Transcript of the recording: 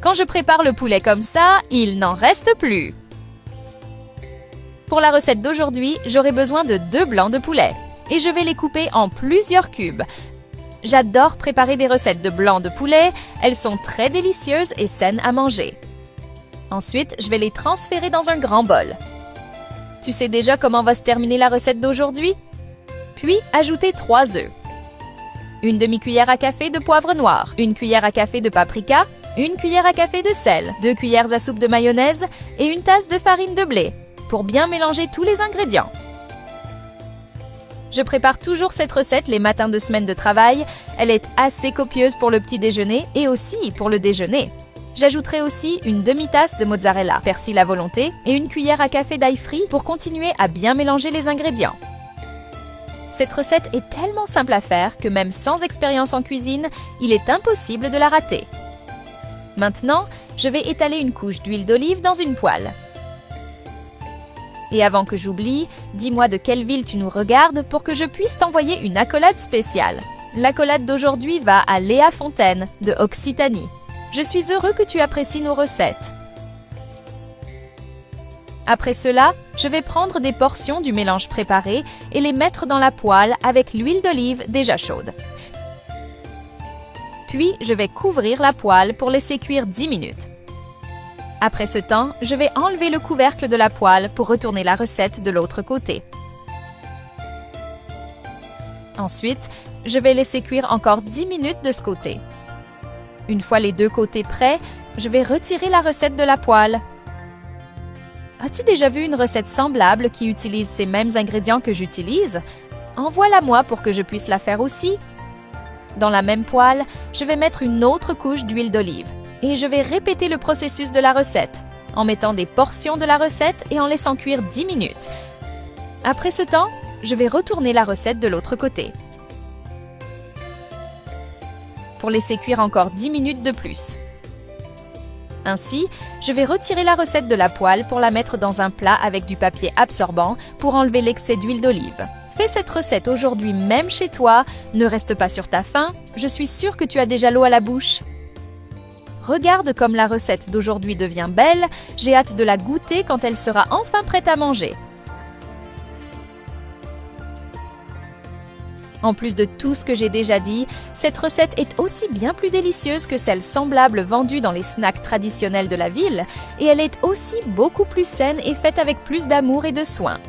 Quand je prépare le poulet comme ça, il n'en reste plus. Pour la recette d'aujourd'hui, j'aurai besoin de 2 blancs de poulet et je vais les couper en plusieurs cubes. J'adore préparer des recettes de blancs de poulet, elles sont très délicieuses et saines à manger. Ensuite, je vais les transférer dans un grand bol. Tu sais déjà comment va se terminer la recette d'aujourd'hui? Puis, ajoutez 3 œufs, une demi-cuillère à café de poivre noir, une cuillère à café de paprika, une cuillère à café de sel, 2 cuillères à soupe de mayonnaise et une tasse de farine de blé pour bien mélanger tous les ingrédients. Je prépare toujours cette recette les matins de semaine de travail. Elle est assez copieuse pour le petit déjeuner et aussi pour le déjeuner. J'ajouterai aussi une demi-tasse de mozzarella, persil à volonté et une cuillère à café d'ail frit pour continuer à bien mélanger les ingrédients. Cette recette est tellement simple à faire que même sans expérience en cuisine, il est impossible de la rater. Maintenant, je vais étaler une couche d'huile d'olive dans une poêle. Et avant que j'oublie, dis-moi de quelle ville tu nous regardes pour que je puisse t'envoyer une accolade spéciale. L'accolade d'aujourd'hui va à Léa Fontaine, de Occitanie. Je suis heureux que tu apprécies nos recettes. Après cela, je vais prendre des portions du mélange préparé et les mettre dans la poêle avec l'huile d'olive déjà chaude. Puis, je vais couvrir la poêle pour laisser cuire 10 minutes. Après ce temps, je vais enlever le couvercle de la poêle pour retourner la recette de l'autre côté. Ensuite, je vais laisser cuire encore 10 minutes de ce côté. Une fois les 2 côtés prêts, je vais retirer la recette de la poêle. As-tu déjà vu une recette semblable qui utilise ces mêmes ingrédients que j'utilise? Envoie-la-moi pour que je puisse la faire aussi. Dans la même poêle, je vais mettre une autre couche d'huile d'olive. Et je vais répéter le processus de la recette, en mettant des portions de la recette et en laissant cuire 10 minutes. Après ce temps, je vais retourner la recette de l'autre côté, pour laisser cuire encore 10 minutes de plus. Ainsi, je vais retirer la recette de la poêle pour la mettre dans un plat avec du papier absorbant pour enlever l'excès d'huile d'olive. Fais cette recette aujourd'hui même chez toi, ne reste pas sur ta faim, je suis sûre que tu as déjà l'eau à la bouche. Regarde comme la recette d'aujourd'hui devient belle, j'ai hâte de la goûter quand elle sera enfin prête à manger. En plus de tout ce que j'ai déjà dit, cette recette est aussi bien plus délicieuse que celle semblable vendue dans les snacks traditionnels de la ville, et elle est aussi beaucoup plus saine et faite avec plus d'amour et de soin.